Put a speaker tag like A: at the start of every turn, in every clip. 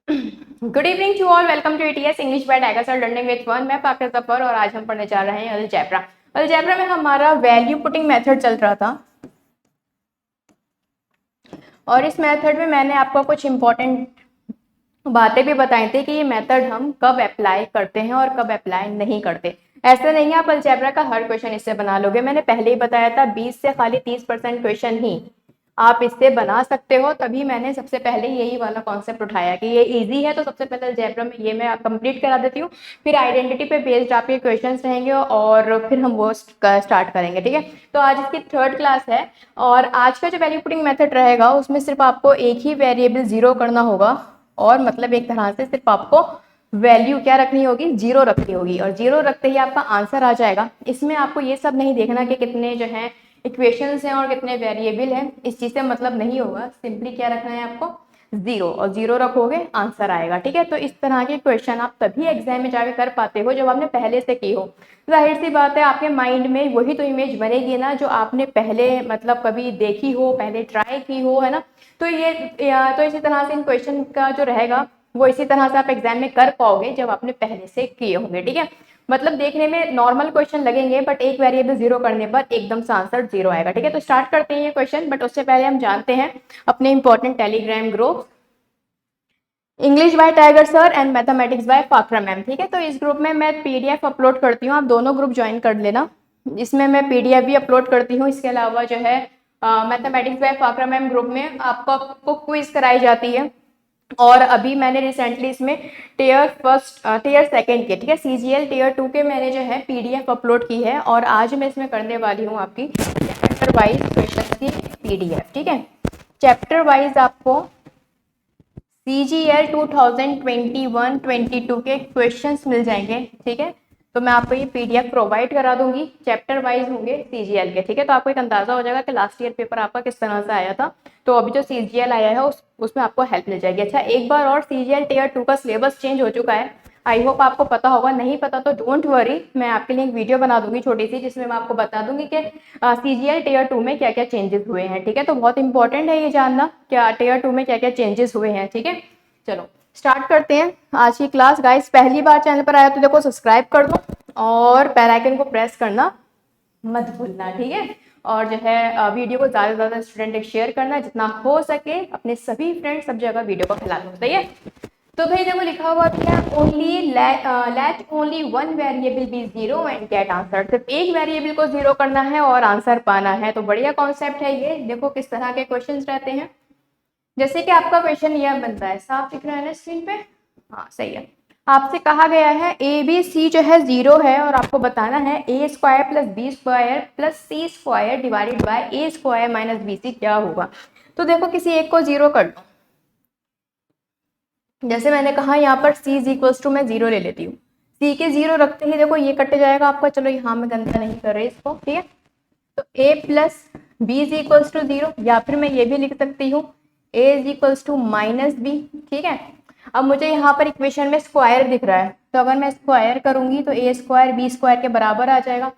A: Good evening to all, welcome to ATS English by Tiger sir learning with fun. मैं पाकिर जफर और आज हम पढ़ने जा रहे हैं अलजेब्रा। अलजेब्रा में हमारा वैल्यू पुटिंग मेथड चल रहा था और इस मेथड में मैंने आपको कुछ इंपॉर्टेंट बातें भी बताई थी कि ये मेथड हम कब अप्लाई करते हैं और कब अप्लाई नहीं करते। ऐसा नहीं है आप अलजेब्रा का हर क्वेश्चन इससे बना लोगे। मैंने पहले ही बताया था 20 से खाली 30% क्वेश्चन ही आप इससे बना सकते हो। तभी मैंने सबसे पहले यही वाला कॉन्सेप्ट उठाया कि ये इजी है, तो सबसे पहले अलजेब्रा में ये मैं कंप्लीट करा देती हूँ। फिर आइडेंटिटी पे बेस्ड आपके क्वेश्चंस रहेंगे और फिर हम वो स्टार्ट करेंगे। ठीक है, तो आज इसकी थर्ड क्लास है और आज का जो वैल्यू पुटिंग मेथड रहेगा उसमें सिर्फ आपको एक ही वेरिएबल जीरो करना होगा और मतलब एक तरह से सिर्फ आपको वैल्यू क्या रखनी होगी, जीरो रखनी होगी और जीरो रखते ही आपका आंसर आ जाएगा। इसमें आपको ये सब नहीं देखना कि कितने जो है इक्वेशंस हैं और कितने वेरिएबल हैं, इस चीज से मतलब नहीं होगा। सिंपली क्या रखना है आपको, जीरो, और जीरो रखोगे आंसर आएगा। ठीक है, तो इस तरह के क्वेश्चन आप तभी एग्जाम में जाकर कर पाते हो जब आपने पहले से की हो। जाहिर सी बात है आपके माइंड में वही तो इमेज बनेगी ना जो आपने पहले मतलब कभी देखी हो, पहले ट्राई की हो, है ना। तो ये तो इसी तरह से इन क्वेश्चन का जो रहेगा वो इसी तरह से आप एग्जाम में कर पाओगे जब आपने पहले से किए होंगे। ठीक है, मतलब देखने में नॉर्मल क्वेश्चन लगेंगे बट एक वेरिएबल जीरो करने पर एकदम से आंसर जीरो आएगा। ठीक है, तो स्टार्ट करते हैं ये क्वेश्चन, बट उससे पहले हम जानते हैं अपने important Telegram group English by Tiger sir and mathematics by Fakhra ma'am. ठीक है, तो इस ग्रुप में मैं पीडीएफ अपलोड करती हूँ, आप दोनों ग्रुप ज्वाइन कर लेना। इसमें मैं पीडीएफ भी अपलोड करती हूँ। इसके अलावा जो है mathematics by Fakhra ma'am group में आपको क्विज कराई जाती है और अभी मैंने रिसेंटली इसमें टीयर सेकंड के, ठीक है, सीजीएल टीयर 2 के मैंने जो है पीडीएफ अपलोड की है और आज मैं इसमें करने वाली हूँ आपकी चैप्टर वाइज क्वेश्चन की पीडीएफ। ठीक है, चैप्टर वाइज आपको सीजीएल 2021-22 के क्वेश्चंस मिल जाएंगे। ठीक है, तो मैं आपको ये पीडीएफ प्रोवाइड करा दूंगी, चैप्टर वाइज होंगे सीजीएल के। ठीक है, तो आपको एक अंदाजा हो जाएगा कि लास्ट ईयर पेपर आपका किस तरह से आया था। तो अभी जो सीजीएल आया है उसमें आपको हेल्प मिल जाएगी। अच्छा, एक बार और सीजीएल टीयर 2 का सिलेबस चेंज हो चुका है, आई होप आपको पता होगा। नहीं पता तो डोंट वरी, मैं आपके लिए एक वीडियो बना दूंगी छोटी सी जिसमें मैं आपको बता दूंगी कि सीजीएल टीयर 2 में क्या क्या चेंजेस हुए हैं। ठीक है, तो बहुत इंपॉर्टेंट है ये जानना क्या टीयर 2 में क्या क्या चेंजेस हुए हैं। ठीक है, चलो स्टार्ट करते हैं आज की क्लास। गाइस, पहली बार चैनल पर आया तो देखो सब्सक्राइब कर दो और बेल आइकन को प्रेस करना मत भूलना। ठीक है, और जो है वीडियो को ज़्यादा से ज़्यादा स्टूडेंट तक शेयर करना, जितना हो सके अपने सभी फ्रेंड्स सब जगह वीडियो को फैला दो। सही है, तो भाई देखो लिखा हुआ क्या, only let only one variable be zero and get answer. सिर्फ एक वेरिएबल को जीरो करना है और आंसर पाना है। तो बढ़िया कॉन्सेप्ट है ये। देखो किस तरह के क्वेश्चंस रहते हैं। जैसे कि आपका क्वेश्चन यह बनता है, साफ दिख रहा है ना स्क्रीन पे, हाँ सही है। आपसे कहा गया है ए बी सी जो है जीरो है और आपको बताना है A square plus B square plus C square divided by A square minus B C क्या होगा। तो देखो किसी एक को जीरो कर लो। जैसे मैंने कहा यहाँ पर c इज इक्वल्स टू मैं जीरो ले लेती हूँ। c के जीरो रखते ही देखो ये कट जाएगा आपका। चलो यहाँ मैं गंदा नहीं कर रही इसको। ठीक है, तो a plus B is equals to zero, या फिर मैं ये भी लिख सकती हूँ a is equals to minus B. ठीक है, अब मुझे यहाँ पर इक्वेशन में स्क्वायर दिख रहा है, तो अगर मैं स्क्वायर करूंगी तो a स्क्वायर बी स्क्वायर के बराबर आ जाएगा।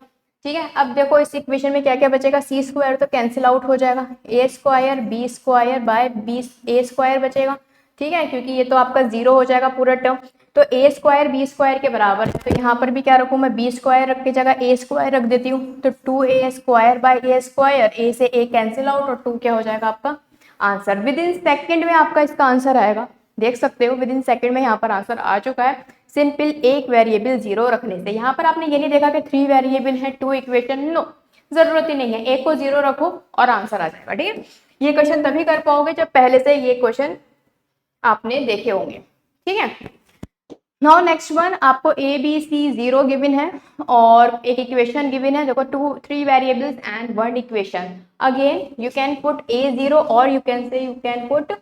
A: ठीक है, अब देखो इस इक्वेशन में क्या क्या बचेगा, सी स्क्वायर तो कैंसिल आउट हो जाएगा, A square B square by B A square बचेगा। ठीक है, क्योंकि ये तो आपका जीरो हो जाएगा पूरा टर्म। तो ए स्क्वायर बी स्क्वायर के बराबर है, तो यहाँ पर भी क्या रखूँ मैं, बी स्क्वायर रख के जगह ए स्क्वायर रख देती हूँ। तो 2a square by A square, A से ए कैंसिल आउट और 2 क्या हो जाएगा आपका आंसर। विद इन सेकेंड में आपका इसका आंसर आएगा, देख सकते हो विद इन सेकेंड में यहाँ पर आंसर आ चुका है। सिंपल एक वेरिएबल जीरो रखने से। यहाँ पर आपने ये नहीं देखा कि 3 वेरिएबल है 2 इक्वेशन, नो, जरूरत ही नहीं है। एक को जीरो रखो और आंसर आ जाएगा। ठीक है, ये क्वेश्चन तभी कर पाओगे जब पहले से ये क्वेश्चन आपने देखे होंगे। ठीक है, नाउ नेक्स्ट वन, आपको A B C zero given है और एक इक्वेशन गिवन है। देखो 3 variables and 1 equation. Again you can put A zero और you can put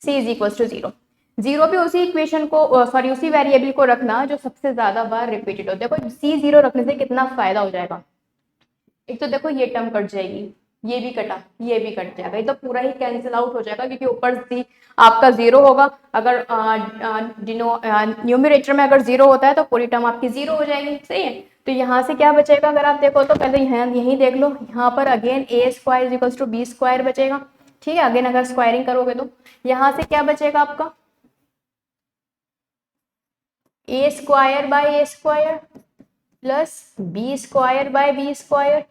A: C is equal to zero. Zero भी उसी इक्वेशन को सॉरी उसी वेरिएबल को रखना जो सबसे ज्यादा बार रिपीटेड हो। देखो सी जीरो रखने से कितना फायदा हो जाएगा। एक तो देखो ये टर्म कट जाएगी, ये भी कटा, ये भी कट जाएगा, ये तो पूरा ही कैंसिल आउट हो जाएगा क्योंकि ऊपर सी आपका जीरो होगा। अगर न्यूमरेटर में अगर जीरो होता है तो पूरी टर्म आपकी जीरो हो जाएगी। सही है, तो यहाँ से क्या बचेगा, अगर आप देखो तो पहले यहाँ यही देख लो, यहाँ पर again A square equals to B square बचेगा। ठीक है, अगेन अगर स्क्वायरिंग करोगे तो यहाँ से क्या बचेगा आपका, A square by A square plus B square by B square.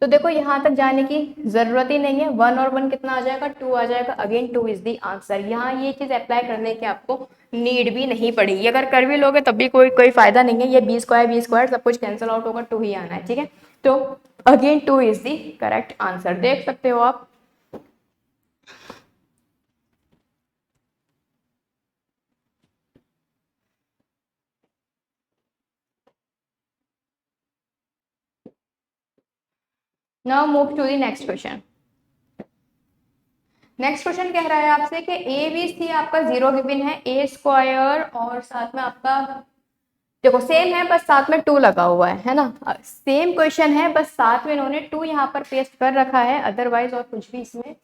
A: तो देखो यहाँ तक जाने की जरूरत ही नहीं है, 1 और 1 कितना आ जाएगा, 2 आ जाएगा। Again 2 is the answer. यहाँ ये चीज अप्लाई करने की आपको नीड भी नहीं पड़ेगी, अगर कर भी लोगे तब भी कोई फायदा नहीं है। ये बी स्क्वायर सब कुछ कैंसिल आउट होगा, 2 ही आना है, ठीक है। तो again 2 is the correct answer, देख सकते हो आप। Now move to the next question. Next question कह रहा है आपसे कि ए बी सी आपका 0 गिवन है, ए स्क्वायर और साथ में आपका देखो सेम है, बस साथ में 2 लगा हुआ है ना। सेम क्वेश्चन है, बस साथ में इन्होंने 2 यहाँ पर पेस्ट कर रखा है, अदरवाइज और कुछ भी इसमें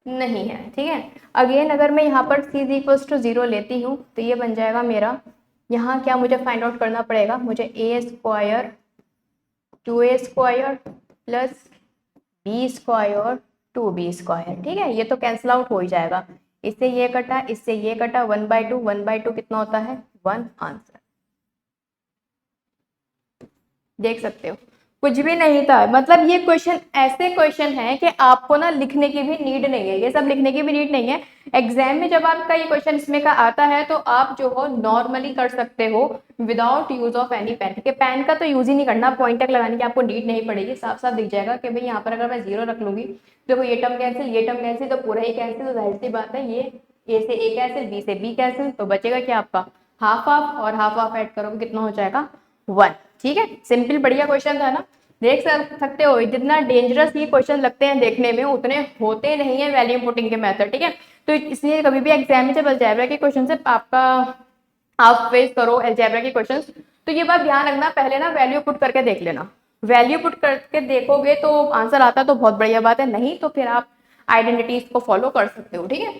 A: नहीं है, ठीक है। अगेन अगर मैं यहाँ पर c इक्वल्स टू 0 लेती हूँ तो ये बन जाएगा मेरा, यहाँ क्या मुझे फाइंड आउट करना पड़ेगा, मुझे A square 2a square plus B square 2b square, ठीक है। ये तो कैंसिल आउट हो ही जाएगा, इससे ये कटा, इससे ये कटा, 1/2 1/2 कितना होता है, 1 आंसर। देख सकते हो कुछ भी नहीं था, मतलब ये क्वेश्चन ऐसे क्वेश्चन है कि आपको ना लिखने की भी नीड नहीं है, ये सब लिखने की भी नीड नहीं है। एग्जाम में जब आपका ये क्वेश्चन इसमें का आता है तो आप जो हो नॉर्मली कर सकते हो without use of any pen, के पेन का तो यूज ही नहीं करना, पॉइंट तक लगाने की आपको नीड नहीं पड़ेगी। साफ साफ दिख जाएगा कि भाई यहाँ पर अगर मैं 0 रख लूंगी, देखो ये टर्म कैंसिल, ये टर्म कैंसिल, तो पूरा ही कैंसिल, तो जाहिर सी बात है ये ए से ए कैंसिल, बी से बी कैंसिल, तो बचेगा क्या आपका हाफ हाफ, और हाफ हाफ ऐड करोगे कितना हो जाएगा 1, ठीक है। सिंपल बढ़िया क्वेश्चन था ना, देख सकते हो। जितना डेंजरस ये क्वेश्चन लगते हैं देखने में, उतने होते नहीं है वैल्यू पुटिंग के मेथड, ठीक है। तो इसलिए कभी भी एग्जाम में जब अलजेब्रा के क्वेश्चन से आपका आप फेस करो अलजेब्रा के क्वेश्चन, तो ये बात ध्यान रखना, पहले ना वैल्यू पुट करके देख लेना। वैल्यू पुट करके देखोगे तो आंसर आता तो बहुत बढ़िया बात है, नहीं तो फिर आप आइडेंटिटीज को फॉलो कर सकते हो, ठीक है।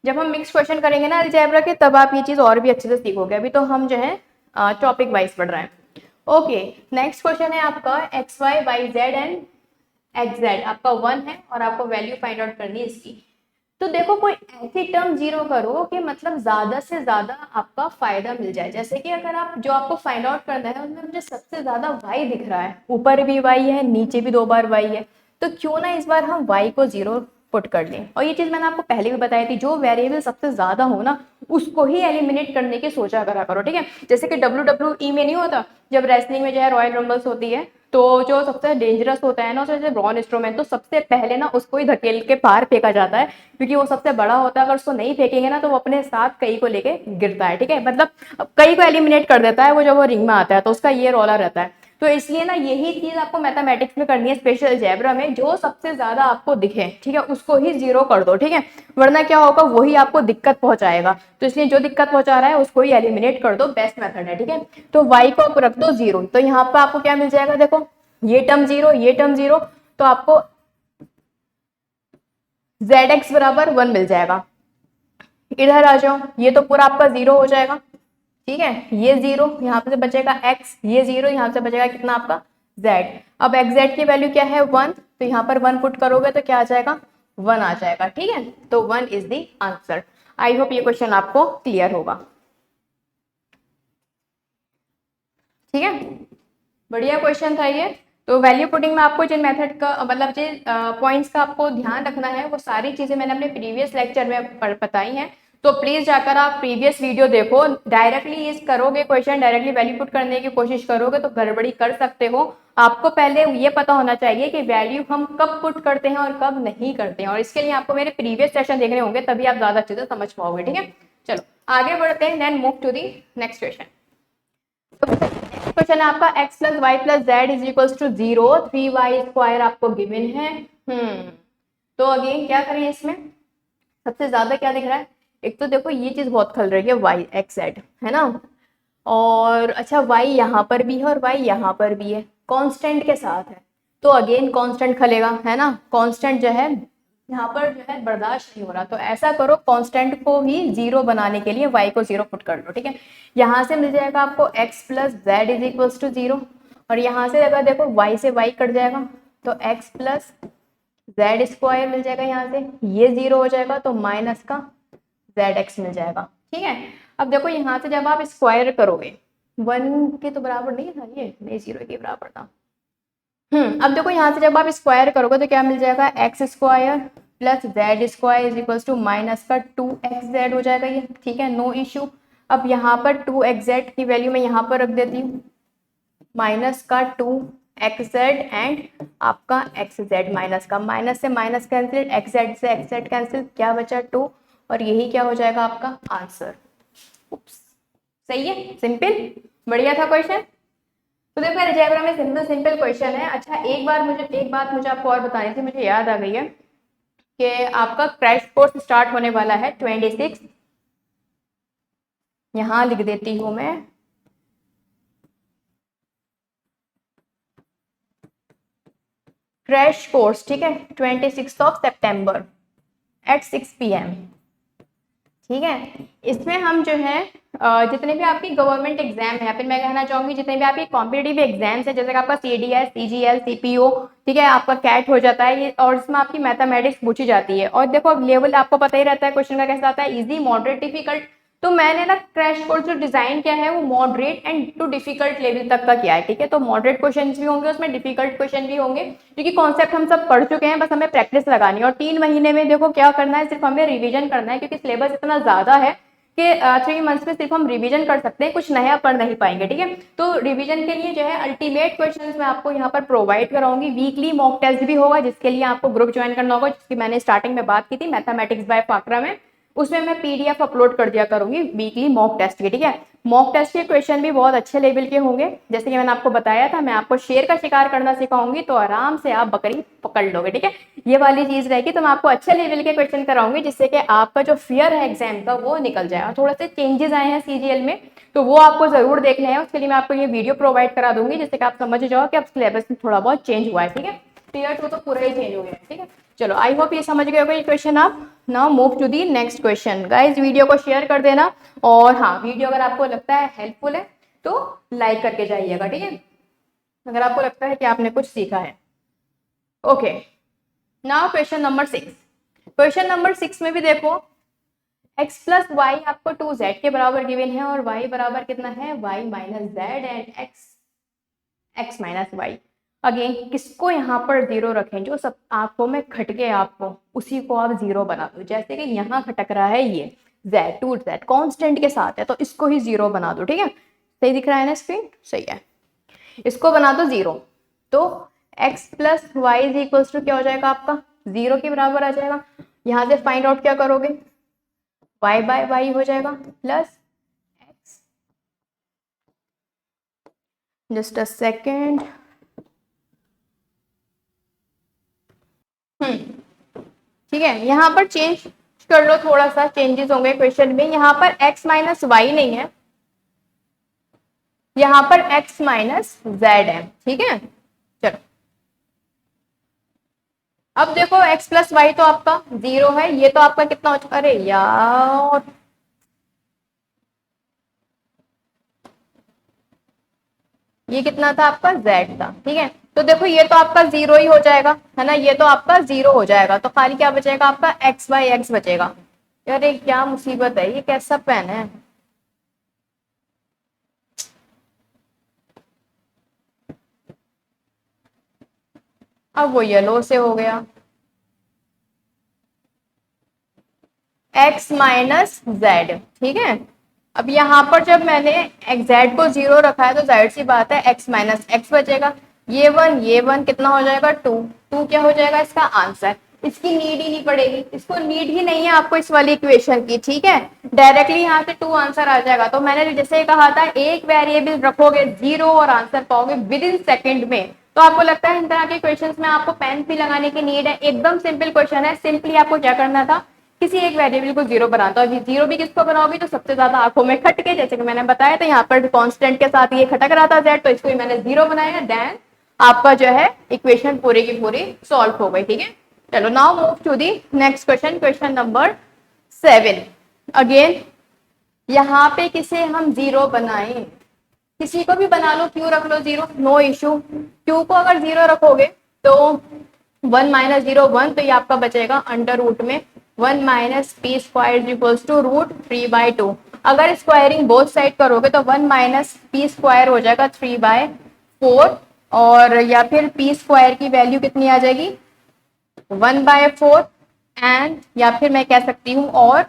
A: जब हम मिक्स क्वेश्चन करेंगे ना अलजेब्रा के, तब आप ये चीज और भी अच्छे से सीखोगे। अभी तो हम जो है टॉपिक वाइज पढ़ रहे हैं। ओके, नेक्स्ट क्वेश्चन है आपका X Y Y Z and X Z आपका 1 है और आपको वैल्यू फाइंड आउट करनी है इसकी। तो देखो कोई ऐसी टर्म 0 करो कि मतलब ज्यादा से ज्यादा आपका फायदा मिल जाए। जैसे कि अगर आप जो आपको फाइंड आउट करना है उसमें मुझे सबसे ज्यादा y दिख रहा है, ऊपर भी y है, नीचे भी 2 बार y है, तो क्यों ना इस बार हम y को 0 पुट कर लें। और ये चीज मैंने आपको पहले भी बताई थी, जो वेरिएबल सबसे ज्यादा हो ना उसको ही एलिमिनेट करने की सोचा करा करो, ठीक है। जैसे कि WWE में नहीं होता, जब रेसलिंग में जो है रॉयल रंबल्स होती है, तो जो सबसे डेंजरस होता है ना उसमें जैसे ब्रॉन स्ट्रोमैन, तो सबसे पहले ना उसको ही धकेल के बाहर फेंका जाता है, क्योंकि वो सबसे बड़ा होता है। अगर उसको नहीं फेंकेंगे ना तो वो अपने साथ कई को लेके गिरता है, ठीक है। मतलब कई को एलिमिनेट कर देता है वो जब वो रिंग में आता है, तो उसका ये रोला रहता है। तो इसलिए ना यही चीज आपको मैथमेटिक्स में करनी है, स्पेशल अलजेब्रा में, जो सबसे ज्यादा आपको दिखे, ठीक है, उसको ही 0 कर दो, ठीक है। वरना क्या होगा, वही आपको दिक्कत पहुंचाएगा। तो इसलिए जो दिक्कत पहुंचा रहा है उसको ही एलिमिनेट कर दो, बेस्ट मेथड है, ठीक है। तो y को आप रख दो 0, तो यहाँ पर आपको क्या मिल जाएगा, देखो ये टर्म 0, ये टर्म 0, तो आपको zx बराबर 1 मिल जाएगा। इधर आ जाओ, ये तो पूरा आपका 0 हो जाएगा, ठीक है। ये 0 यहाँ पे से बचेगा x, ये 0 यहाँ से बचेगा कितना आपका z। अब xz की वैल्यू क्या है 1, तो यहाँ पर 1 पुट करोगे तो क्या आ जाएगा 1 आ जाएगा, ठीक है। तो 1 is the answer. I hope ये क्वेश्चन आपको क्लियर होगा, ठीक है। बढ़िया क्वेश्चन था ये। तो वैल्यू पुटिंग में आपको जिन मेथड का मतलब जिन पॉइंट्स का आपको ध्यान रखना है, वो सारी चीजें मैंने अपने प्रीवियस लेक्चर में बताई हैं। तो प्लीज जाकर आप प्रीवियस वीडियो देखो, डायरेक्टली इस करोगे क्वेश्चन, डायरेक्टली वैल्यू पुट करने की कोशिश करोगे तो गड़बड़ी कर सकते हो। आपको पहले ये पता होना चाहिए कि वैल्यू हम कब पुट करते हैं और कब नहीं करते हैं, और इसके लिए आपको मेरे प्रीवियस सेशन देखने होंगे, तभी आप ज्यादा अच्छे से समझ पाओगे, ठीक है। चलो आगे बढ़ते हैं, then move to the next question. Question है आपका x plus Y plus Z is equals to 0, 3y square आपको गिवन है। तो अगेन क्या करें, इसमें सबसे ज्यादा क्या दिख रहा है, एक तो देखो ये चीज बहुत खल रही है y x z है ना, और अच्छा y यहाँ पर भी है और y यहाँ पर भी है, कांस्टेंट के साथ है, तो अगेन कांस्टेंट खलेगा, है ना। कांस्टेंट जो है यहाँ पर जो है बर्दाश्त नहीं हो रहा, तो ऐसा करो कांस्टेंट को ही 0 बनाने के लिए y को 0 पुट कर लो, ठीक है। यहाँ से मिल जाएगा आपको x plus Z is equals to 0, और यहाँ से अगर देखो y से y कट जाएगा तो x प्लस जेड स्क्वायर मिल जाएगा, यहाँ से ये 0 हो जाएगा तो माइनस का जेड एक्स मिल जाएगा, ठीक है। अब देखो यहाँ से जब आप स्क्वायर करोगे, 1 के तो बराबर नहीं था ये, नहीं 0 के बराबर था। अब देखो यहाँ से जब आप स्क्वायर करोगे तो क्या मिल जाएगा, X square plus Z square is equals to minus का 2xz हो जाएगा ये, ठीक है, नो इशू। अब यहाँ पर 2xz की वैल्यू मैं यहाँ पर रख देती हूँ, माइनस का 2xz एंड आपका xz माइनस का, माइनस से माइनस कैंसिल, xz से xz कैंसिल, क्या बचा 2, और यही क्या हो जाएगा आपका आंसर। सही है, सिंपल, बढ़िया था क्वेश्चन। तो देखो अलजेब्रा में सिंपल सिंपल क्वेश्चन है। अच्छा एक बात मुझे आपको और बतानी थी, मुझे याद आ गई है कि आपका क्रैश कोर्स स्टार्ट होने वाला है 26, यहां लिख देती हूं मैं, क्रैश कोर्स, ठीक है, 26 सितंबर एट 6 PM, ठीक है। इसमें हम जो है जितने भी आपकी गवर्नमेंट एग्जाम है, या फिर मैं कहना चाहूंगी जितने भी आपके कॉम्पिटेटिव एग्जाम्स है, जैसे कि आपका CDS, CGL, CPO, ठीक है, आपका कैट हो जाता है ये, और इसमें आपकी मैथमेटिक्स पूछी जाती है। और देखो लेवल आपको पता ही रहता है क्वेश्चन का कैसा आता है, इजी, मॉडरेट, डिफिकल्ट। तो मैंने ना क्रैश कोर्स जो डिजाइन किया है वो moderate and to difficult level तक का किया है, ठीक है। तो मॉडरेट क्वेश्चन भी होंगे उसमें, डिफिकल्ट क्वेश्चन भी होंगे, क्योंकि कॉन्सेप्ट हम सब पढ़ चुके हैं, बस हमें प्रैक्टिस लगानी है। और 3 महीने में देखो क्या करना है, सिर्फ हमें रिविजन करना है, क्योंकि सिलेबस इतना ज्यादा है कि 3 मंथ्स में सिर्फ हम रिवीजन कर सकते हैं, कुछ नया पढ़ नहीं पाएंगे, ठीक है। तो रिवीजन के लिए जो है अल्टीमेट क्वेश्चंस मैं आपको यहाँ पर प्रोवाइड कराऊंगी। वीकली मॉक टेस्ट भी होगा, जिसके लिए आपको ग्रुप ज्वाइन करना होगा, जिसकी मैंने स्टार्टिंग में बात की थी, मैथमेटिक्स बाय फाकरा में। उसमें मैं PDF अपलोड कर दिया करूंगी वीकली मॉक टेस्ट के, ठीक है। मॉक टेस्ट के क्वेश्चन भी बहुत अच्छे लेवल के होंगे, जैसे कि मैंने आपको बताया था, मैं आपको शेर का शिकार करना सिखाऊंगी, तो आराम से आप बकरी पकड़ लोगे, ठीक है। ये वाली चीज रहेगी, तो मैं आपको अच्छे लेवल के क्वेश्चन कराऊंगी, जिससे कि आपका जो फियर है एग्जाम का वो निकल जाए। थोड़े से चेंजेस आए हैं CGL में, तो वो आपको जरूर देखने हैं, उसके लिए मैं आपको ये वीडियो प्रोवाइड करा दूंगी, जिससे कि आप समझ जाओ कि अब सिलेबस में थोड़ा बहुत चेंज हुआ है, ठीक है। Tier 2 तो पूरा ही चेंज हो गया, ठीक है। चलो आई होप ये समझ गए होगे ये क्वेश्चन आप। Now move to the next question. Guys video को शेयर कर देना, और हाँ वीडियो अगर आपको लगता है हेल्पफुल है तो लाइक करके जाइएगा, ठीक है, अगर आपको लगता है कि आपने कुछ सीखा है। Okay, now question number 6। Question number 6 में भी देखो x प्लस वाई आपको 2z के बराबर गिवन है, और y बराबर कितना है, y minus Z and x minus Y. Again किसको यहाँ पर 0 रखें, जो सब आंखों में खटके आपको, उसी को आप 0 बना दो। जैसे कि यहाँ खटक रहा है ये z, 2z कांस्टेंट के साथ है, तो इसको ही 0 बना दो, ठीक है। सही दिख रहा है ना स्क्रीन, सही है, इसको बना दो 0। तो x plus Y is equals to क्या हो जाएगा आपका, 0 के बराबर आ जाएगा। यहाँ से फाइंड आउट क्या करोगे, y बाय वाई हो जाएगा plus x, just a second, ठीक है। यहाँ पर चेंज कर लो, थोड़ा सा चेंजेस होंगे क्वेश्चन में। यहाँ पर x माइनस वाई नहीं है, यहाँ पर x माइनस जेड है, ठीक है। चलो अब देखो x प्लस वाई तो आपका 0 है, ये तो आपका कितना हो चुका, अरे यार ये कितना था आपका z था, ठीक है। तो देखो ये तो आपका 0 ही हो जाएगा, है ना, ये तो आपका 0 हो जाएगा, तो खाली क्या बचेगा आपका x बाई एक्स बचेगा। यार ये क्या मुसीबत है, ये कैसा पेन है। अब वो येलो से हो गया, x माइनस जेड, ठीक है। अब यहाँ पर जब मैंने जेड को 0 रखा है, तो जाहिर सी बात है x माइनस एक्स बचेगा, ये वन कितना हो जाएगा 2, 2 क्या हो जाएगा इसका आंसर। इसकी नीड ही नहीं पड़ेगी, इसको नीड ही नहीं है आपको इस वाली इक्वेशन की, ठीक है। डायरेक्टली यहाँ से 2 आंसर आ जाएगा। तो मैंने जैसे कहा था, एक वेरिएबल रखोगे 0 और आंसर पाओगे विद इन सेकेंड में। तो आपको लगता है इन तरह के क्वेश्चंस में आपको पेन भी लगाने की नीड है, एकदम सिंपल क्वेश्चन है। सिंपली आपको क्या करना था, किसी एक वेरिएबल को 0 बनाता है, 0 भी किसको बनाओगे, तो सबसे ज्यादा आंखों में खटके, जैसे कि मैंने बताया था यहाँ पर कांस्टेंट के साथ ये खटक रहा था z, तो इसको ही मैंने 0 बनाया, देन आपका जो है इक्वेशन पूरी की पूरी सॉल्व हो गई, ठीक है। चलो now move to the next question, question number 7। Again यहाँ पे किसे हम 0 बनाएं, किसी को भी बना लो, क्यू रख लो 0, नो इशू। क्यू को अगर 0 रखोगे तो 1 माइनस 0 1, तो ये आपका बचेगा अंडर रूट में 1 minus P square equals to root 3/2। अगर स्क्वायरिंग बोथ साइड करोगे तो 1 माइनस पी स्क्वायर हो जाएगा 3/4, और या फिर पी स्क्वायर की वैल्यू कितनी आ जाएगी 1/4, एंड या फिर मैं कह सकती हूँ और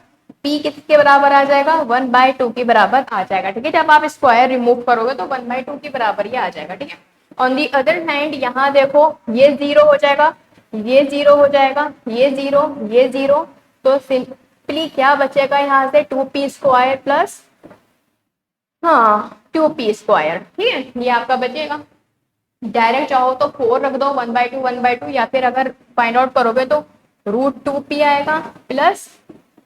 A: p किसके बराबर आ जाएगा 1/2 के बराबर आ जाएगा। ठीक है, जब आप स्क्वायर रिमूव करोगे तो 1/2 के बराबर ही आ जाएगा। ठीक है, ऑन दी अदर हैंड यहाँ देखो ये जीरो हो जाएगा, ये जीरो हो जाएगा, ये जीरो, ये जीरो, तो सिंपली क्या बचेगा यहाँ से 2p स्क्वायर प्लस, हाँ 2p स्क्वायर। ठीक है, ये आपका बचेगा। डायरेक्ट चाहो तो 4 रख दो 1/2 1/2, या फिर अगर फाइंड आउट करोगे तो √2p आएगा प्लस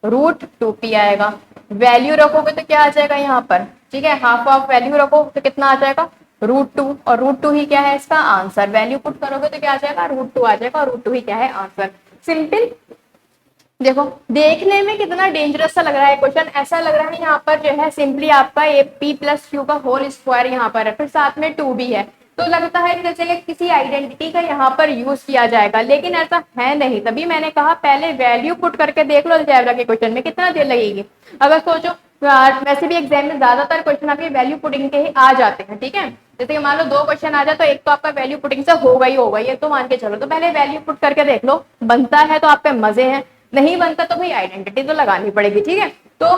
A: √2p आएगा। वैल्यू रखोगे तो क्या आ जाएगा यहाँ पर, ठीक है, हाफ ऑफ वैल्यू रखो तो कितना आ जाएगा √2, और √2 ही क्या है इसका आंसर। वैल्यू पुट करोगे तो क्या आ जाएगा √2 आ जाएगा, और √2 ही क्या है आंसर। सिंपल। देखो देखने में कितना डेंजरस सा लग रहा है क्वेश्चन, ऐसा लग रहा है यहाँ पर जो है सिंपली आपका ए पी प्लस क्यू का होल स्क्वायर यहाँ पर है, फिर साथ में 2 भी है, तो लगता है जैसे कि किसी आइडेंटिटी का यहाँ पर यूज किया जाएगा, लेकिन ऐसा है नहीं। तभी मैंने कहा पहले वैल्यू पुट करके देख लो अलजेब्रा के क्वेश्चन में कितना देर लगेगी। अगर सोचो वैसे भी एग्जाम में ज्यादातर क्वेश्चन आपके वैल्यू पुटिंग के ही आ जाते हैं। ठीक है, जैसे कि मान लो 2 क्वेश्चन आ जाए तो एक तो आपका वैल्यू पुटिंग से होगा ही होगा, ये तो मान के चलो। तो पहले वैल्यू पुट करके देख लो, बनता है तो आपके मजे हैं, नहीं बनता तो भाई आइडेंटिटी तो लगानी पड़ेगी। ठीक है, तो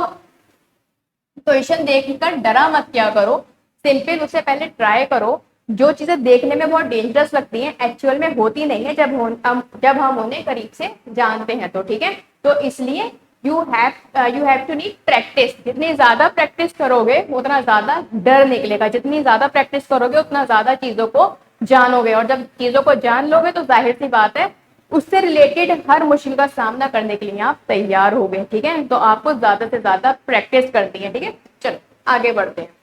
A: क्वेश्चन देखकर डरा मत क्या करो, सिंपल उससे पहले ट्राई करो। जो चीजें देखने में बहुत डेंजरस लगती हैं एक्चुअल में होती नहीं है जब हम उन्हें करीब से जानते हैं तो। ठीक है, तो इसलिए you have to need practice. जितनी ज्यादा प्रैक्टिस करोगे उतना ज्यादा डर निकलेगा, जितनी ज्यादा प्रैक्टिस करोगे उतना ज्यादा चीजों को जानोगे, और जब चीजों को जान लोगे तो जाहिर सी बात है उससे रिलेटेड हर मुश्किल का सामना करने के लिए आप तैयार हो गए। ठीक है, तो आपको ज्यादा से ज्यादा प्रैक्टिस करनी है। ठीक है, चलो आगे बढ़ते हैं।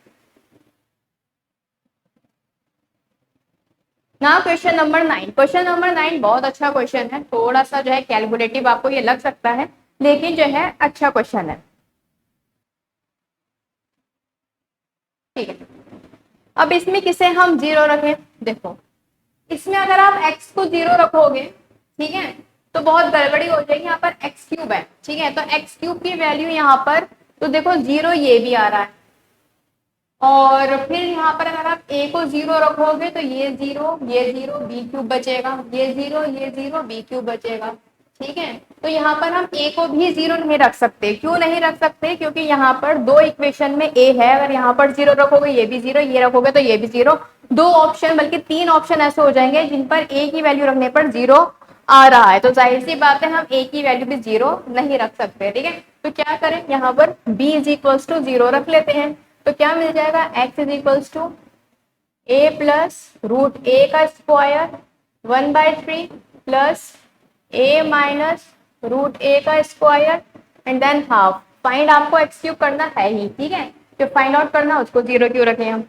A: ना क्वेश्चन नंबर 9। क्वेश्चन नंबर 9 बहुत अच्छा क्वेश्चन है, थोड़ा सा जो है कैलकुलेटिव आपको ये लग सकता है, लेकिन जो है अच्छा क्वेश्चन है। ठीक है, अब इसमें किसे हम 0 रखें, देखो इसमें अगर आप x को 0 रखोगे, ठीक है, तो बहुत गड़बड़ी हो जाएगी। यहाँ पर x³ है, ठीक है, तो x³ की वैल्यू यहाँ पर तो देखो 0 ये भी आ रहा है, और फिर यहाँ पर अगर आप a को 0 रखोगे तो ये 0 b³ बचेगा, ये 0 b³ बचेगा। ठीक है, तो यहाँ पर हम a को भी 0 नहीं रख सकते। क्यों नहीं रख सकते, क्योंकि यहाँ पर 2 इक्वेशन में a है, अगर यहाँ पर 0 रखोगे ये भी 0, ये रखोगे तो ये भी 0। 2 ऑप्शन बल्कि 3 ऑप्शन ऐसे हो जाएंगे जिन पर a की वैल्यू रखने पर 0 आ रहा है, तो जाहिर सी बात है हम a की वैल्यू भी 0 नहीं रख सकते। ठीक है, तो क्या करें, यहाँ पर b = 0 रख लेते हैं, तो क्या मिल जाएगा x = a प्लस √a का square 1/3 plus a minus √a का square and than half. Find आपको x³ करना है ही, ठीक है, जो फाइंड आउट करना उसको 0 क्यों रखें हम।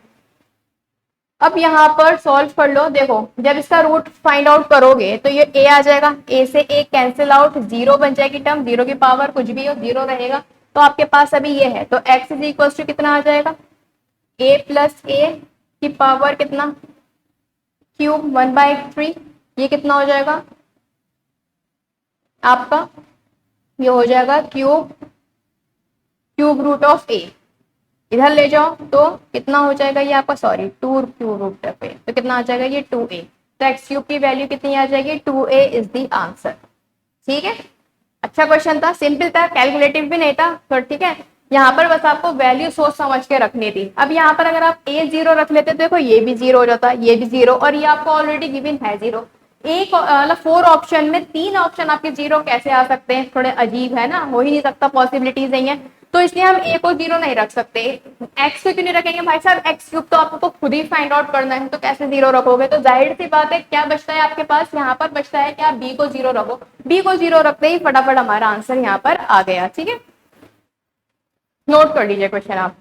A: अब यहाँ पर सॉल्व कर लो, देखो जब इसका रूट फाइंड आउट करोगे तो ये a आ जाएगा, a से a कैंसिल आउट, 0 बन जाएगी टर्म, 0 की पावर कुछ भी हो 0 रहेगा, तो आपके पास अभी ये है, तो x = कितना आ जाएगा a प्लस a की पावर कितना क्यूब 1/3, ये कितना हो जाएगा आपका, ये हो जाएगा क्यूब रूट ऑफ a, इधर ले जाओ तो कितना हो जाएगा ये आपका, sorry 2 cube root of a, तो कितना आ जाएगा ये 2a, तो x³ की वैल्यू कितनी आ जाएगी 2a इज द आंसर। ठीक है, अच्छा क्वेश्चन था, सिंपल था, कैलकुलेटिव भी नहीं था, तो ठीक है, यहाँ पर बस आपको वैल्यू सोच समझ के रखनी थी। अब यहाँ पर अगर आप a 0 रख लेते तो देखो ये भी 0 हो जाता, ये भी 0, और ये आपको ऑलरेडी गिवन है 0। एक मतलब 4 ऑप्शन में 3 ऑप्शन आपके 0 कैसे आ सकते हैं, थोड़े अजीब है ना, हो ही नहीं सकता, पॉसिबिलिटीज नहीं है, तो इसलिए हम a को 0 नहीं रख सकते। x को क्यों नहीं रखेंगे भाई साहब, x³ तो आपको खुद ही फाइंड आउट करना है, तो कैसे 0 रखोगे, तो जाहिर सी बात है क्या बचता है आपके पास, यहाँ पर बचता है क्या, b को 0 रखो, b को 0 रखते ही फटाफट हमारा आंसर यहाँ पर आ गया। ठीक है, नोट कर लीजिए क्वेश्चन आप।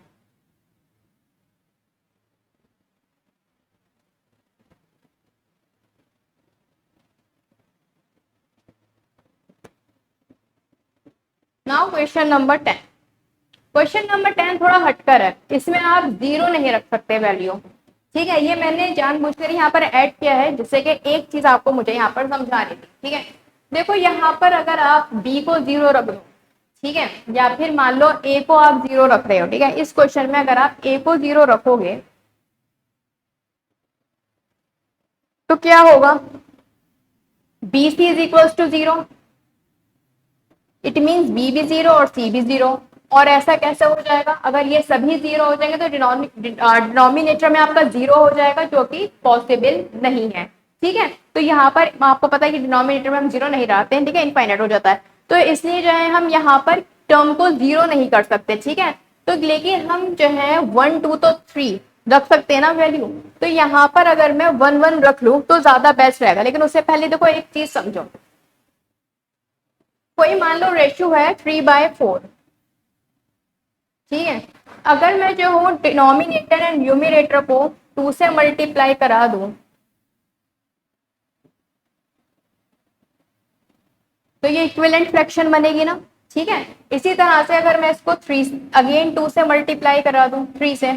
A: Now question number 10। Question number 10 थोड़ा हटकर है, इसमें आप 0 नहीं रख सकते वैल्यू। ठीक है, ये मैंने जानबूझकर यहाँ पर ऐड किया है जिससे कि एक चीज आपको मुझे यहाँ पर समझानी थी। ठीक है, देखो यहाँ पर अगर आप b को 0 रख दो, ठीक है, या फिर मान लो ए को आप 0 रख रहे हो, ठीक है, इस क्वेश्चन में अगर आप ए को 0 रखोगे तो क्या होगा, B C is equal to 0, it means B भी 0 और सी भी 0। और ऐसा कैसे हो जाएगा, अगर ये सभी 0 हो जाएंगे तो डिनोमिनेटर में आपका 0 हो जाएगा, जो कि पॉसिबल नहीं है। ठीक है, तो यहाँ पर आपको पता है कि डिनोमिनेटर में हम 0 नहीं रखते हैं, ठीक है, इनफाइनाइट हो जाता है, तो इसलिए जो है हम यहाँ पर टर्म को 0 नहीं कर सकते। ठीक है, तो लेकिन हम जो है 1 2 तो 3 रख सकते हैं ना वैल्यू, तो यहाँ पर अगर मैं 1 1 रख लूं तो ज्यादा बेस्ट रहेगा। लेकिन उससे पहले देखो एक चीज समझो, कोई मान लो रेशियो है 3/4, ठीक है, अगर मैं जो हूँ डिनोमिनेटर एंड न्यूमिनेटर को 2 से मल्टीप्लाई करा दूं तो ये इक्विवेलेंट फ्रैक्शन बनेगी ना। ठीक है, इसी तरह से अगर मैं इसको 3 अगेन 2 से मल्टीप्लाई करा दूं 3 से,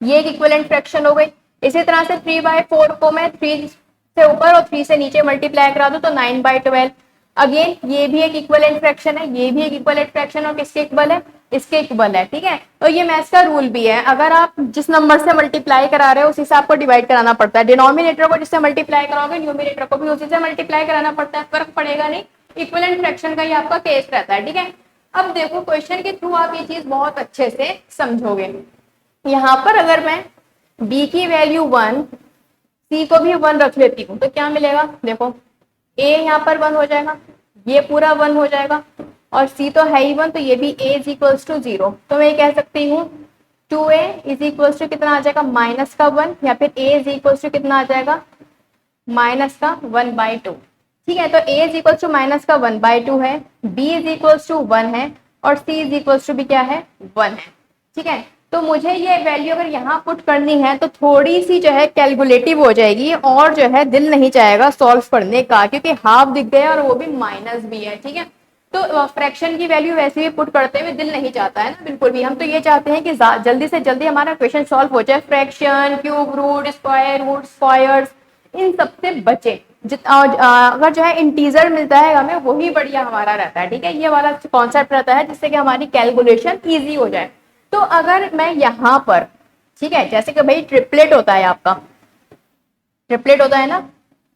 A: ये एक इक्विवेलेंट फ्रैक्शन हो गई। इसी तरह से 3/4 को मैं 3 से ऊपर और 3 से नीचे मल्टीप्लाई करा दूं तो 9/12, अगेन ये भी एक इक्विवेलेंट फ्रैक्शन है, ये भी एक इक्विवेलेंट फ्रैक्शन, और किसके इक्वल है, इसके इक्वल है। ठीक है, तो ये मैथ्स का रूल भी है, अगर आप जिस नंबर से मल्टीप्लाई करा रहे हो उसी से आपको डिवाइड कराना पड़ता है। डिनोमिनेटर को जिससे मल्टीप्लाई कराओगे न्यूमिनेटर को भी उसी से मल्टीप्लाई कराना पड़ता है, फर्क पड़ेगा नहीं, इक्विवेलेंट फ्रैक्शन का ही आपका केस रहता है। ठीक है, अब देखो क्वेश्चन के थ्रू आप ये चीज बहुत अच्छे से समझोगे। यहाँ पर अगर मैं b की वैल्यू 1, c को भी 1 रख लेती हूँ तो क्या मिलेगा, देखो a यहाँ पर 1 हो जाएगा, ये पूरा 1 हो जाएगा, और c तो है ही 1, तो ये भी a इज इक्वल्स टू 0। तो मैं कह सकती हूँ 2a इज इक्वल्स टू कितना आ जाएगा, माइनस का 1, या फिर a इज इक्वल्स टू कितना आ जाएगा, माइनस का 1/2। ठीक है, तो a is equals to minus का 1/2 है, b इज इक्वल्स टू 1 है, और c इज इक्वल्स टू भी क्या है, 1 है। ठीक है, तो मुझे ये वैल्यू अगर यहाँ पुट करनी है तो थोड़ी सी जो है कैलकुलेटिव हो जाएगी, और जो है दिल नहीं चाहेगा सॉल्व करने का, क्योंकि हाफ दिख गया और वो भी माइनस भी है। ठीक है, तो फ्रैक्शन की वैल्यू वैसे भी पुट करते हुए दिल नहीं चाहता है ना बिल्कुल भी, हम तो ये चाहते हैं कि जल्दी से जल्दी हमारा क्वेश्चन सॉल्व हो जाए, fraction, cube root, square root, squares, इन सबसे बचे। अगर जो है इंटीजर मिलता है हमें वही बढ़िया हमारा रहता है। ठीक है, ये वाला कॉन्सेप्ट रहता है जिससे कि हमारी कैलकुलेशन इजी हो जाए। तो अगर मैं यहाँ पर, ठीक है, जैसे कि भाई ट्रिपलेट होता है आपका, ट्रिपलेट होता है ना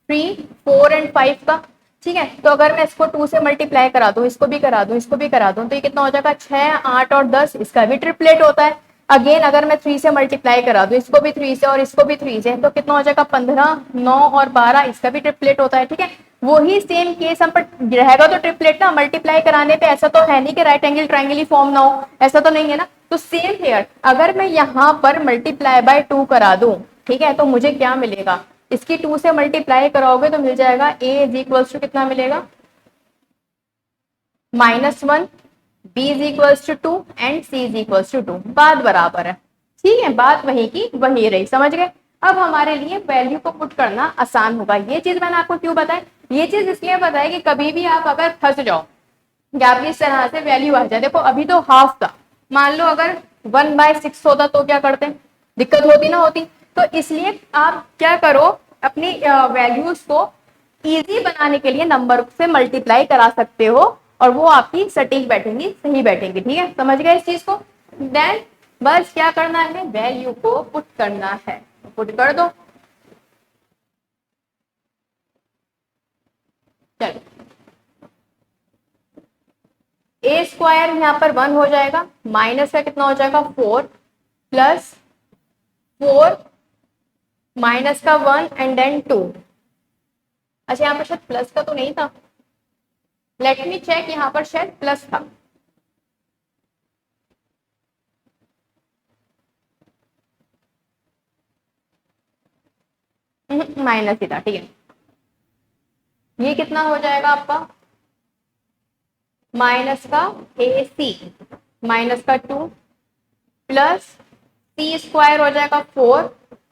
A: 3 4 एंड 5 का। ठीक है, तो अगर मैं इसको 2 से मल्टीप्लाई करा दूं, इसको भी करा दूं, इसको भी करा दूं, तो ये कितना हो जाएगा, 6 8 और 10, इसका भी ट्रिपलेट होता है। अगेन अगर मैं 3 से मल्टीप्लाई करा दूं, इसको भी 3 से और इसको भी 3 से, तो कितना हो जाएगा, 15 9 और 12, इसका भी ट्रिपलेट होता है। ठीक है, वही सेम केस हम पर रहेगा तो ट्रिपलेट ना, मल्टीप्लाई कराने पे ऐसा तो है नहीं कि राइट एंगल ट्रायंगल ही फॉर्म ना हो, ऐसा तो नहीं है ना। तो सेम हेयर अगर मैं यहाँ पर मल्टीप्लाई बाय 2 करा दूं, ठीक है, तो मुझे क्या मिलेगा, इसकी 2 से मल्टीप्लाई कराओगे तो मिल जाएगा a इज इक्वल्स टू कितना मिलेगा, -1, b is equals to 2 and c is equals to 2, बात बराबर है। ठीक है, बात वही की वही रही, समझ गए। अब हमारे लिए वैल्यू को पुट करना आसान होगा। ये चीज मैंने आपको क्यों बताई, ये चीज इसलिए बताई कि कभी भी आप अगर फंस जाओ या आप इस तरह से वैल्यू आ जाए, देखो अभी तो हाफ था, मान लो अगर 1/6 होता तो क्या करते, दिक्कत होती ना होती। तो इसलिए आप क्या करो, अपनी वैल्यूज को इजी बनाने के लिए नंबर से मल्टीप्लाई करा सकते हो, और वो आपकी सटीक बैठेंगी, सही बैठेंगी। ठीक है, समझ गए इस चीज को। देन बस क्या करना है, वैल्यू को पुट करना है, पुट कर दो। चलो, ए स्क्वायर यहाँ पर 1 हो जाएगा, माइनस का कितना हो जाएगा 4, प्लस 4 माइनस का 1 एंड देन 2। अच्छा, यहाँ पर शायद प्लस का तो नहीं था, लेट मी चेक, यहाँ पर शायद प्लस था। माइनस ही था, ठीक है। ये कितना हो जाएगा आपका, माइनस का ए सी, माइनस का 2, प्लस सी स्क्वायर हो जाएगा 4,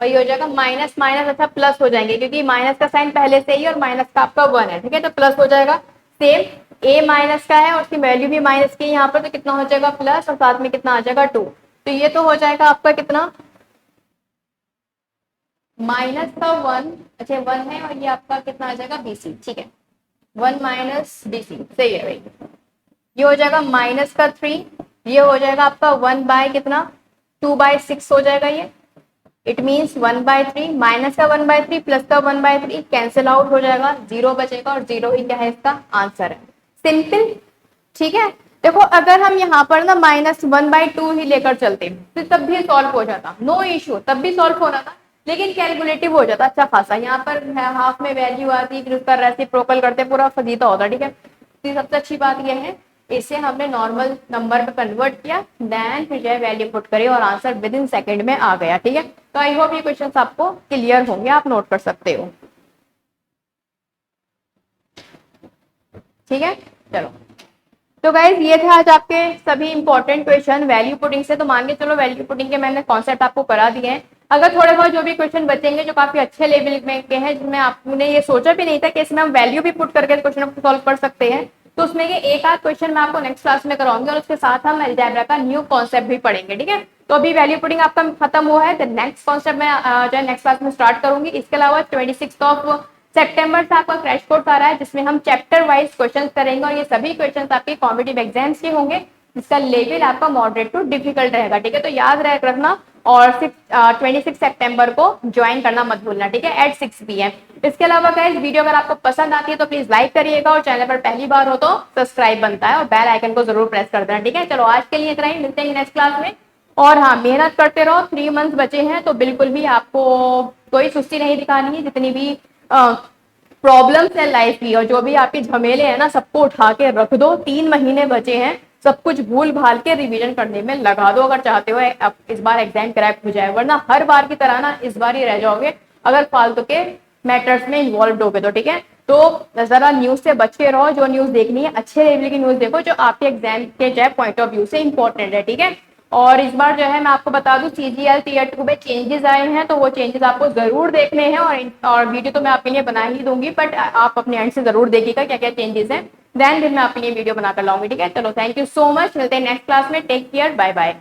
A: और ये हो जाएगा माइनस माइनस, अच्छा प्लस हो जाएंगे क्योंकि माइनस का साइन पहले से ही और माइनस का आपका 1 है। ठीक है, तो प्लस हो जाएगा, सेम ए माइनस का है और उसकी वैल्यू भी माइनस की यहाँ पर, तो कितना हो जाएगा प्लस, और साथ में कितना आ जाएगा 2। तो ये तो हो जाएगा आपका कितना, माइनस का 1, अच्छा 1 है, और ये आपका कितना आ जाएगा BC। ठीक है, 1 माइनस BC, सही है भाई। ये हो जाएगा माइनस का 3, ये हो जाएगा आपका 1 बाय कितना, 2/6 हो जाएगा ये। इट मीन्स 1/3 माइनस का 1/3 प्लस का 1/3 कैंसिल आउट हो जाएगा, 0 बचेगा और 0 ही क्या है इसका आंसर है। सिंपल, ठीक है। देखो अगर हम यहाँ पर ना -1/2 ही लेकर चलते तो तब भी सॉल्व हो जाता, नो इश्यू, तब भी सॉल्व होना था, लेकिन कैलकुलेटिव हो जाता अच्छा खासा। यहाँ पर हाफ में वैल्यू आती, फिर उसका रेसिप्रोकल करते, पूरा फजीता होता, ठीक है। तो सबसे अच्छी बात यह है, इसे हमने नॉर्मल नंबर पे कन्वर्ट किया, देन फिर जो है वैल्यू पुट करी और आंसर विद इन सेकेंड में आ गया, ठीक है। तो आई होप ये क्वेश्चन आपको क्लियर होंगे, आप नोट कर सकते हो, ठीक है। चलो, तो गाइज ये थे आज आपके सभी इंपॉर्टेंट क्वेश्चन वैल्यू पुटिंग से। तो मान के चलो वैल्यू पुटिंग के मैंने कॉन्सेप्ट आपको करा दिए हैं। अगर थोड़े बहुत जो भी क्वेश्चन बचेंगे जो काफी अच्छे लेवल में के हैं, जिनमें आपने ये सोचा भी नहीं था कि इसमें हम वैल्यू भी पुट करके क्वेश्चन को सॉल्व कर सकते हैं, तो उसमें ये एक आध क्वेश्चन मैं आपको नेक्स्ट क्लास में कराऊंगी और उसके साथ हम अलजेब्रा का न्यू कॉन्सेप्ट भी पढ़ेंगे, ठीक है। तो अभी वैल्यू पुटिंग आपका खत्म हुआ है, तो नेक्स्ट कॉन्सेप्ट मैं जो है नेक्स्ट क्लास में स्टार्ट करूंगी। इसके अलावा 26 सितंबर से आपका क्रैश कोर्स आ रहा है, जिसमें हम चैप्टर वाइज क्वेश्चंस करेंगे और ये सभी क्वेश्चंस आपके कॉम्पिटिटिव एग्जाम्स के होंगे, जिसका लेवल आपका मॉडरेट टू डिफिकल्ट रहेगा, ठीक है। तो याद रखना और 26 सितंबर को ज्वाइन करना मत भूलना, ठीक है, एट 6 PM। इसके अलावा गाइस वीडियो अगर आपको पसंद आती है तो प्लीज लाइक करिएगा और चैनल पर पहली बार हो तो सब्सक्राइब बनता है और बेल आइकन को जरूर प्रेस कर देना, ठीक है। चलो आज के लिए इतना ही, मिलते हैं नेक्स्ट क्लास में। और हाँ, मेहनत करते रहो, 3 मंथ बचे हैं तो बिल्कुल भी आपको कोई सुस्ती नहीं दिखानी है। जितनी भी प्रॉब्लम्स है लाइफ की और जो भी आपके झमेले हैं ना, सबको उठा के रख दो, 3 महीने बचे हैं, सब कुछ भूल भाल के रिवीजन करने में लगा दो अगर चाहते हो अब इस बार एग्जाम क्रैक हो जाए, वरना हर बार की तरह ना इस बार ही रह जाओगे अगर फालतू के मैटर्स में इन्वॉल्व होगे तो, ठीक है। तो जरा न्यूज से बच के रहो, जो न्यूज देखनी है अच्छे लेवल की न्यूज देखो जो आपके एग्जाम के जो पॉइंट ऑफ व्यू से इंपॉर्टेंट है, ठीक है। और इस बार जो है मैं आपको बता दूं CGL Tier 2 में चेंजेस आए हैं, तो वो चेंजेस आपको जरूर देखने हैं और वीडियो तो मैं आपके लिए बना ही दूंगी, बट आप अपने एंड से जरूर देखिएगा क्या क्या चेंजेस हैं, देन फिर मैं आपके लिए वीडियो बनाकर लाऊंगी, ठीक है। चलो, थैंक यू सो मच, मिलते हैं नेक्स्ट क्लास में, टेक केयर, बाय बाय।